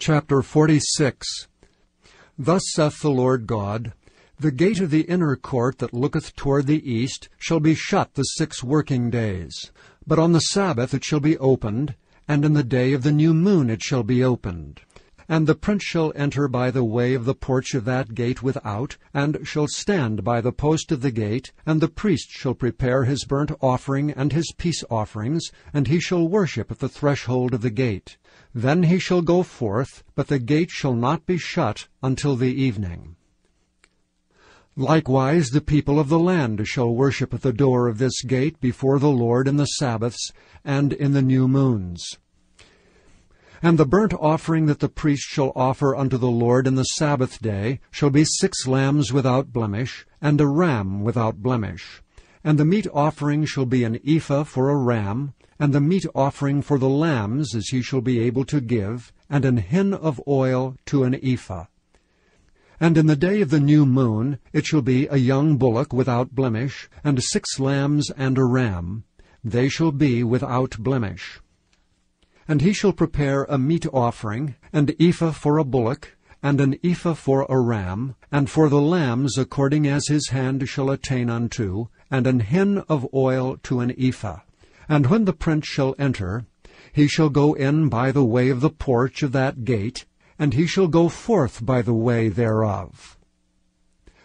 Chapter 46. Thus saith the Lord God, The gate of the inner court that looketh toward the east shall be shut the 6 working days. But on the Sabbath it shall be opened, and in the day of the new moon it shall be opened. And the prince shall enter by the way of the porch of that gate without, and shall stand by the post of the gate, and the priest shall prepare his burnt offering and his peace offerings, and he shall worship at the threshold of the gate. Then he shall go forth, but the gate shall not be shut until the evening. Likewise the people of the land shall worship at the door of this gate before the Lord in the Sabbaths and in the new moons. And the burnt offering that the priest shall offer unto the Lord in the Sabbath day shall be 6 lambs without blemish, and a ram without blemish. And the meat offering shall be an ephah for a ram, and the meat offering for the lambs as he shall be able to give, and an hin of oil to an ephah. And in the day of the new moon it shall be a young bullock without blemish, and 6 lambs and a ram. They shall be without blemish. And he shall prepare a meat offering, and ephah for a bullock, and an ephah for a ram, and for the lambs according as his hand shall attain unto, and an hin of oil to an ephah. And when the prince shall enter, he shall go in by the way of the porch of that gate, and he shall go forth by the way thereof.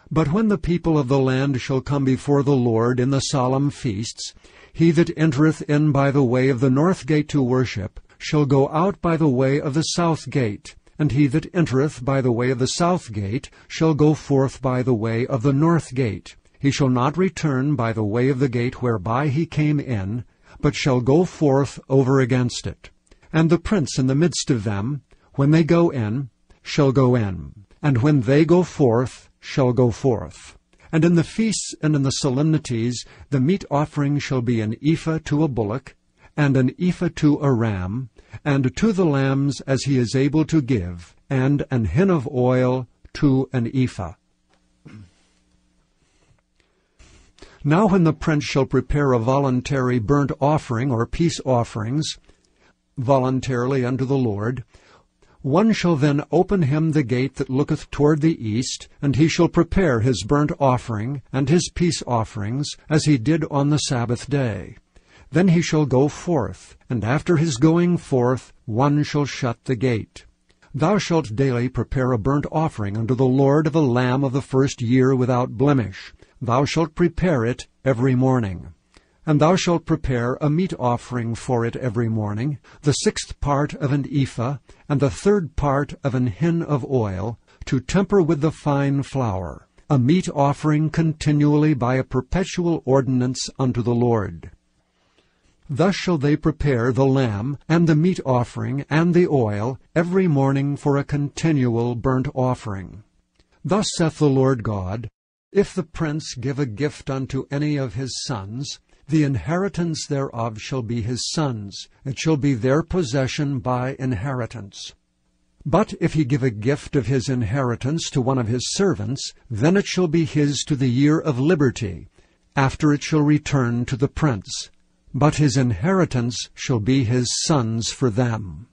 But when the people of the land shall come before the Lord in the solemn feasts, he that entereth in by the way of the north gate to worship shall go out by the way of the south gate, and he that entereth by the way of the south gate shall go forth by the way of the north gate. He shall not return by the way of the gate whereby he came in, but shall go forth over against it. And the prince in the midst of them, when they go in, shall go in, and when they go forth, shall go forth. And in the feasts and in the solemnities the meat offering shall be an ephah to a bullock, and an ephah to a ram, and to the lambs as he is able to give, and an hin of oil to an ephah. Now when the prince shall prepare a voluntary burnt offering or peace offerings, voluntarily unto the Lord, one shall then open him the gate that looketh toward the east, and he shall prepare his burnt offering and his peace offerings, as he did on the Sabbath day. Then he shall go forth, and after his going forth one shall shut the gate. Thou shalt daily prepare a burnt offering unto the Lord of a lamb of the first year without blemish. Thou shalt prepare it every morning. And thou shalt prepare a meat offering for it every morning, the 6th part of an ephah, and the 3rd part of an hin of oil, to temper with the fine flour, a meat offering continually by a perpetual ordinance unto the Lord. Thus shall they prepare the lamb, and the meat offering, and the oil, every morning for a continual burnt offering. Thus saith the Lord God, If the prince give a gift unto any of his sons, the inheritance thereof shall be his sons, it shall be their possession by inheritance. But if he give a gift of his inheritance to one of his servants, then it shall be his to the year of liberty. After it shall return to the prince. But his inheritance shall be his sons for them.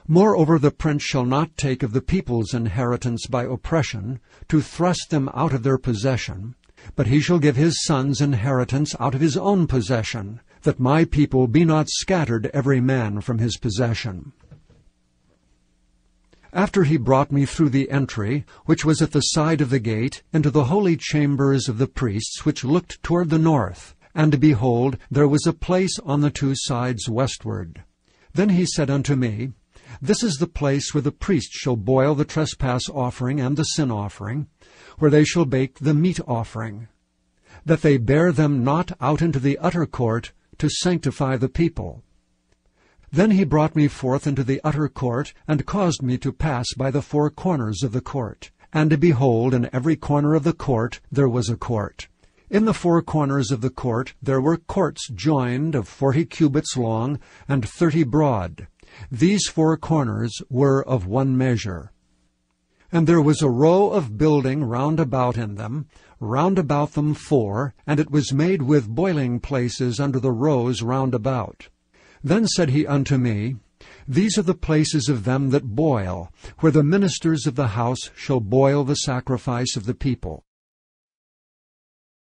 Moreover, the prince shall not take of the people's inheritance by oppression, to thrust them out of their possession, but he shall give his sons inheritance out of his own possession, that my people be not scattered every man from his possession. After he brought me through the entry, which was at the side of the gate, into the holy chambers of the priests, which looked toward the north, and behold, there was a place on the 2 sides westward. Then he said unto me, This is the place where the priest shall boil the trespass offering and the sin offering, where they shall bake the meat offering, that they bear them not out into the utter court to sanctify the people. Then he brought me forth into the utter court, and caused me to pass by the 4 corners of the court. And behold, in every corner of the court there was a court. In the 4 corners of the court there were courts joined of 40 cubits long and 30 broad. These 4 corners were of one measure. And there was a row of building round about in them, round about them 4, and it was made with boiling places under the rows round about. Then said he unto me, These are the places of them that boil, where the ministers of the house shall boil the sacrifice of the people.